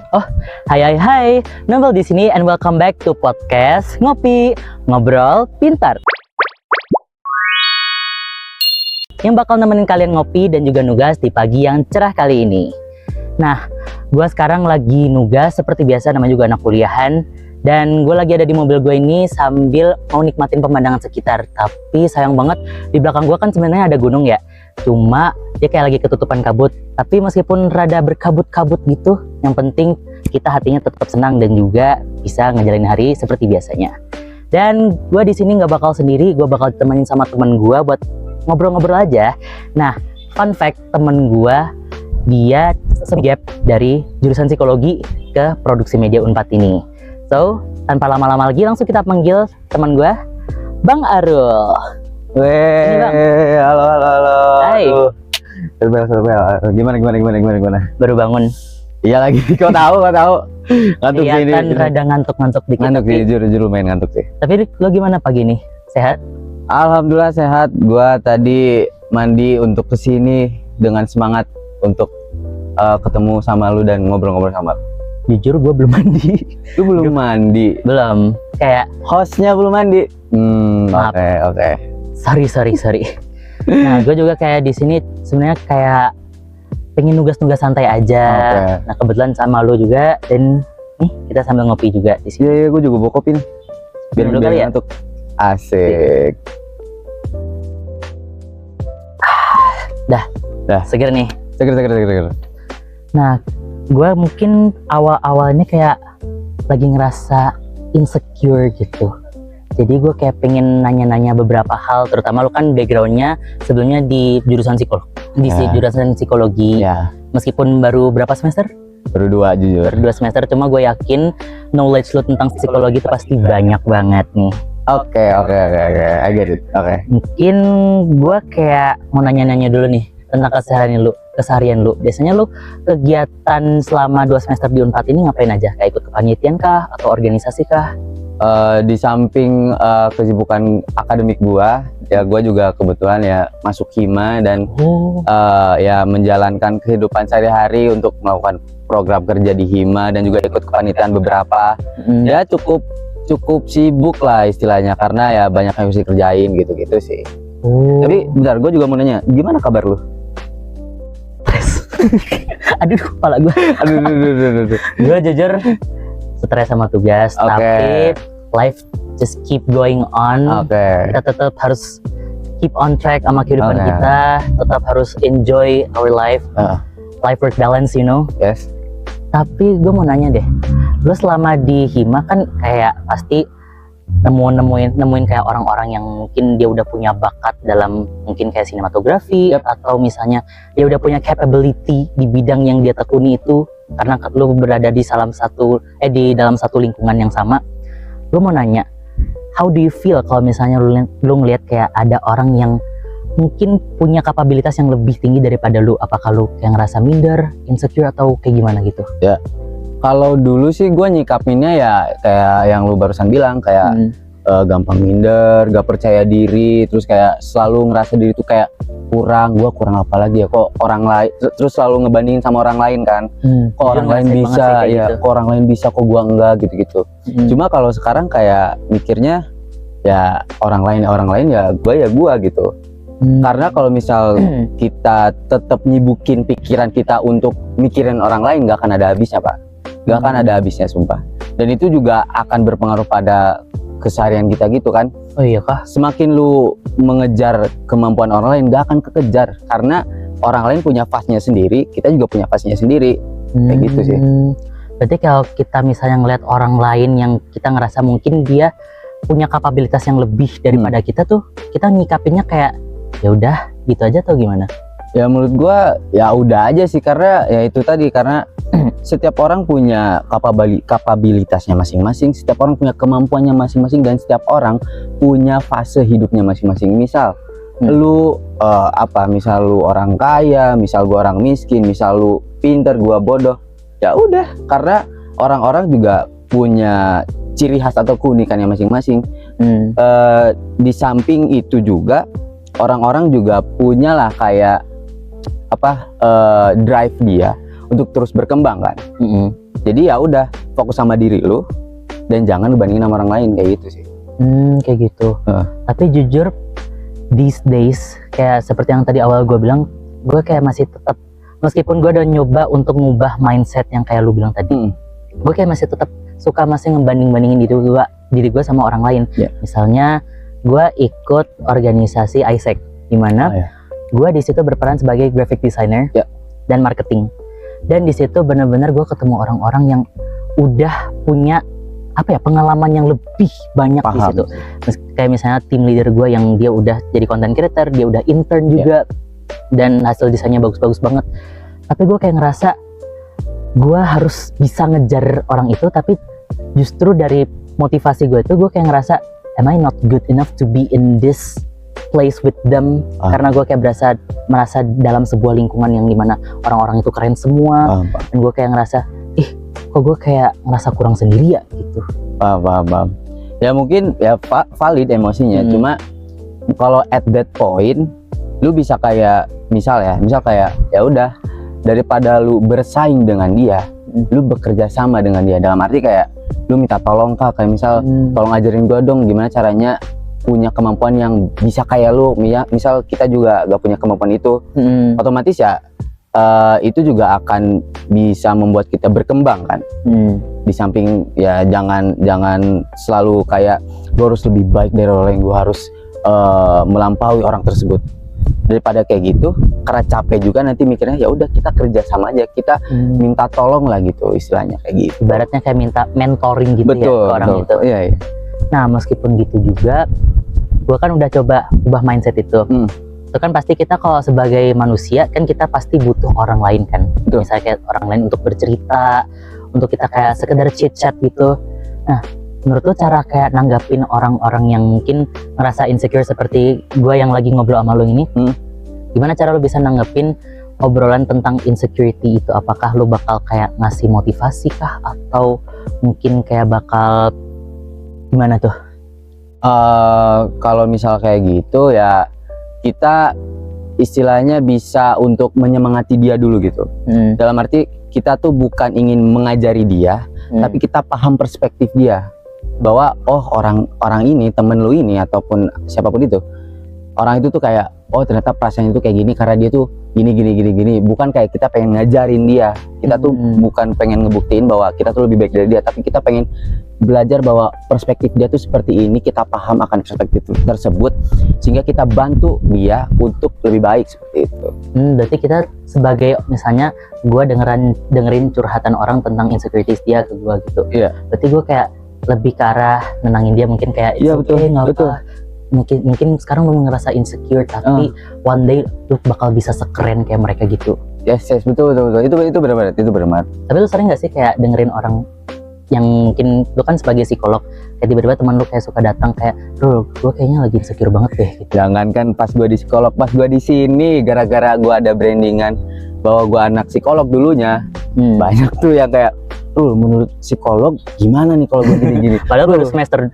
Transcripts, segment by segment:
Oh, hai, Novel di sini and welcome back to podcast Ngopi, Ngobrol Pintar. Yang bakal nemenin kalian ngopi dan juga nugas di pagi yang cerah kali ini. Nah, gue sekarang lagi nugas seperti biasa, namanya juga anak kuliahan. Dan gue lagi ada di mobil gue ini sambil mau nikmatin pemandangan sekitar. Tapi sayang banget, di belakang gue kan sebenarnya ada gunung ya. Cuma dia kayak lagi ketutupan kabut. Tapi meskipun rada berkabut-kabut gitu, yang penting kita hatinya tetap senang dan juga bisa ngejalanin hari seperti biasanya. Dan gue di sini nggak bakal sendiri, gue bakal ditemenin sama temen gue buat ngobrol-ngobrol aja. Nah, fun fact, temen gue dia gap dari jurusan psikologi ke produksi media Unpad ini. So, tanpa lama-lama lagi langsung kita panggil teman gue, Bang Arul. Weh, halo. Hai. Serbel. Gimana? Baru bangun. Iya lagi, kau tahu. Ngantuk sih ini. Kelihatan rada ngantuk dikit. Ngantuk tapi, sih, jujur lumayan ngantuk sih. Tapi lo gimana pagi ini? Sehat? Alhamdulillah sehat. Gua tadi mandi untuk kesini dengan semangat untuk ketemu sama lu dan ngobrol-ngobrol sama lu. Jujur gue belum mandi. Lu belum mandi? Belum. Kayak Hostnya belum mandi. Maaf. Oke. Sorry. Nah, gue juga kayak di sini sebenarnya kayak pengen nugas-nugas santai aja. Okay. Nah, kebetulan sama lo juga dan nih kita sambil ngopi juga di sini. Iya, gue juga bawa kopi nih. Biar Dulu kali ya? ngantuk. Asik. Dah. Seger nih. Seger. Nah, gue mungkin awal-awalnya kayak lagi ngerasa insecure gitu. Jadi gue kayak pengen nanya-nanya beberapa hal, terutama lo kan backgroundnya sebelumnya di jurusan jurusan psikologi. Ya. Meskipun baru berapa semester? Baru 2 jujur. Baru 2 semester, cuma gue yakin knowledge lo tentang psikologi itu pasti banyak banget nih. Oke. I get it. Oke. Mungkin gue kayak mau nanya-nanya dulu nih tentang keseharian lu. Biasanya lu kegiatan selama 2 semester di Unpad ini ngapain aja? Kayak ikut kepanitiaan kah? Atau organisasi kah? Di samping kesibukan akademik gua, ya gua juga kebetulan ya masuk hima dan ya menjalankan kehidupan sehari-hari untuk melakukan program kerja di hima dan juga ikut kepanitiaan beberapa. Ya cukup sibuk lah istilahnya karena ya banyak yang harus dikerjain gitu sih. Tapi bentar, gua juga mau nanya, gimana kabar lu? Aduh, kepala gue. Aduh. Gue jujur stres sama tugas, tapi life just keep going on. Kita tetap harus keep on track sama kehidupan kita, tetap harus enjoy our life, life work balance, you know. Yes. Tapi gue mau nanya deh, lu selama di hima kan kayak pasti nemuin kayak orang-orang yang mungkin dia udah punya bakat dalam mungkin kayak sinematografi, atau misalnya dia udah punya capability di bidang yang dia tekuni itu karena lu berada di dalam satu lingkungan yang sama. Lu mau nanya, how do you feel kalau misalnya lu ngelihat kayak ada orang yang mungkin punya kapabilitas yang lebih tinggi daripada lu? Apakah lu kayak ngerasa minder, insecure, atau kayak gimana gitu? Ya. Kalau dulu sih gue nyikapinnya ya kayak yang lu barusan bilang, kayak gampang minder, gak percaya diri, terus kayak selalu ngerasa diri tuh kayak kurang apa lagi ya, kok orang lain, terus selalu ngebandingin sama orang lain kan, kok orang lain bisa ya, gitu. Kok orang lain bisa, kok gua enggak gitu. Cuma kalau sekarang kayak mikirnya ya orang lain ya gua gitu. Karena kalau misal kita tetap nyibukin pikiran kita untuk mikirin orang lain, gak akan ada habisnya Pak. Gak akan ada habisnya sumpah. Dan itu juga akan berpengaruh pada keseharian kita gitu kan. Oh iya kah? Semakin lu mengejar kemampuan orang lain, gak akan kekejar. Karena orang lain punya fase-nya sendiri, kita juga punya fase-nya sendiri. Kayak gitu sih. Berarti kalau kita misalnya ngeliat orang lain yang kita ngerasa mungkin dia punya kapabilitas yang lebih daripada kita tuh, kita nyikapinnya kayak ya udah gitu aja atau gimana? Ya menurut gua ya udah aja sih, karena ya itu tadi, karena setiap orang punya kapabilitasnya masing-masing, setiap orang punya kemampuannya masing-masing, dan setiap orang punya fase hidupnya masing-masing. Misal lu misal lu orang kaya, misal gua orang miskin, misal lu pinter, gua bodoh, ya udah, karena orang-orang juga punya ciri khas atau keunikannya masing-masing. Di samping itu juga orang-orang juga punya lah kayak drive dia untuk terus berkembang kan. Jadi ya udah fokus sama diri lu dan jangan bandingin sama orang lain kayak gitu sih. Kayak gitu. Tapi jujur these days kayak seperti yang tadi awal gue bilang, gue kayak masih tetap, meskipun gue udah nyoba untuk ngubah mindset yang kayak lu bilang tadi, gue kayak masih tetap suka masih ngebanding-bandingin diri gue sama orang lain. Misalnya gue ikut organisasi ISEC, di mana gue di situ berperan sebagai graphic designer dan marketing. Dan di situ benar-benar gue ketemu orang-orang yang udah punya pengalaman yang lebih banyak di situ. Kayak misalnya tim leader gue yang dia udah jadi content creator, dia udah intern juga, dan hasil desainnya bagus-bagus banget. Tapi gue kayak ngerasa gue harus bisa ngejar orang itu, tapi justru dari motivasi gue itu gue kayak ngerasa, am I not good enough to be in this place with them? Karena gue kayak merasa dalam sebuah lingkungan yang dimana orang-orang itu keren semua, dan gue kayak ngerasa, kok gue kayak ngerasa kurang sendiri ya gitu. Paham. Ya mungkin ya valid emosinya, cuma kalau at that point lu bisa kayak misal kayak ya udah, daripada lu bersaing dengan dia, lu bekerja sama dengan dia. Dalam arti kayak lu minta tolong kayak misal tolong ajarin gua dong gimana caranya punya kemampuan yang bisa kayak lu. Misal kita juga gak punya kemampuan itu, otomatis ya itu juga akan bisa membuat kita berkembang kan. Di samping ya jangan selalu kayak gue harus lebih baik dari orang lain, gue harus melampaui orang tersebut. Daripada kayak gitu, karena capek juga nanti mikirnya, ya udah kita kerja sama aja, kita minta tolong lah gitu istilahnya kayak gitu. Ibaratnya kayak minta mentoring gitu. Betul, ya ke orang itu. Iya. Nah meskipun gitu juga, gue kan udah coba ubah mindset itu. Itu kan pasti kita kalau sebagai manusia kan kita pasti butuh orang lain kan. Misalnya kayak orang lain untuk bercerita, untuk kita kayak sekedar chit chat gitu. Nah menurut lo cara kayak nanggapin orang-orang yang mungkin ngerasa insecure seperti gue yang lagi ngobrol sama lo ini, gimana cara lo bisa nanggepin obrolan tentang insecurity itu? Apakah lo bakal kayak ngasih motivasi kah, atau mungkin kayak bakal gimana tuh? Kalau misal kayak gitu ya kita istilahnya bisa untuk menyemangati dia dulu gitu. Dalam arti kita tuh bukan ingin mengajari dia, tapi kita paham perspektif dia, bahwa orang ini, temen lu ini ataupun siapapun itu, orang itu tuh kayak ternyata perasaannya itu kayak gini karena dia tuh gini. Bukan kayak kita pengen ngajarin dia, kita tuh bukan pengen ngebuktiin bahwa kita tuh lebih baik dari dia, tapi kita pengen belajar bahwa perspektif dia tuh seperti ini, kita paham akan perspektif tersebut sehingga kita bantu dia untuk lebih baik seperti itu. Berarti kita sebagai misalnya gue dengerin curhatan orang tentang insecurities dia ke gue gitu. Berarti gue kayak lebih ke arah nenangin dia, mungkin kayak betul. Mungkin sekarang lu ngerasa insecure, tapi one day lu bakal bisa sekeren kayak mereka gitu. Yes, betul. Itu benar. Tapi lu sering gak sih kayak dengerin orang yang mungkin lu kan sebagai psikolog, kayak tiba-tiba teman lu kayak suka datang kayak, "Bro, gue kayaknya lagi insecure banget deh." Gitu. Jangan kan pas gue di psikolog, pas gue di sini gara-gara gue ada brandingan bahwa gue anak psikolog dulunya, banyak tuh yang kayak, menurut psikolog gimana nih kalau gue gini-gini. Padahal baru 2 semester.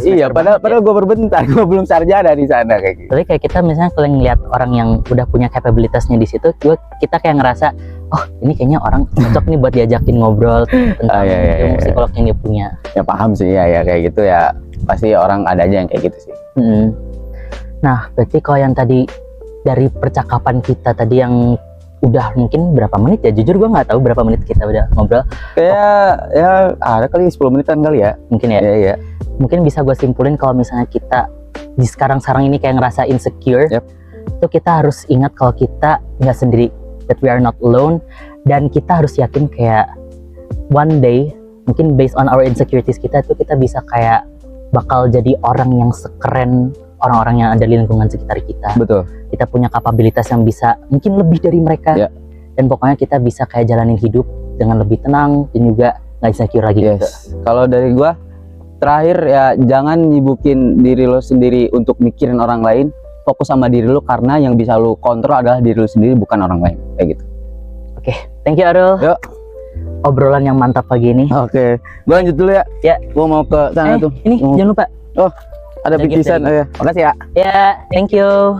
Iya, padahal gue berbentar, gue belum sarjana di sana kayak gitu. Tapi kayak kita misalnya kalau ngeliat orang yang udah punya kapabilitasnya di situ, kita kayak ngerasa, ini kayaknya orang cocok nih buat diajakin ngobrol tentang ilmu psikolog yang dia punya. Ya paham sih ya kayak gitu ya, pasti orang ada aja yang kayak gitu sih. Nah berarti kalau yang tadi dari percakapan kita tadi yang udah mungkin berapa menit ya, jujur gue nggak tahu berapa menit kita udah ngobrol. Kayak ya ada kali 10 menitan kali ya mungkin ya. Iya. Mungkin bisa gue simpulin kalau misalnya kita di sekarang ini kayak ngerasa insecure, itu kita harus ingat kalau kita nggak sendiri, that we are not alone, dan kita harus yakin kayak one day mungkin based on our insecurities kita tuh kita bisa kayak bakal jadi orang yang sekeren orang-orang yang ada di lingkungan sekitar kita. Betul. Kita punya kapabilitas yang bisa mungkin lebih dari mereka, dan pokoknya kita bisa kayak jalanin hidup dengan lebih tenang dan juga nggak insecure lagi. Gitu. Kalau dari gua terakhir ya, jangan nyibukin diri lo sendiri untuk mikirin orang lain, fokus sama diri lo, karena yang bisa lo kontrol adalah diri lo sendiri, bukan orang lain, kayak gitu. Oke, thank you Arul. Yuk. Obrolan yang mantap pagi ini. Oke, gua lanjut dulu ya. Gua mau ke sana tuh. Ini jangan lupa. Ada bingkisan. Makasih ya. Ya, thank you.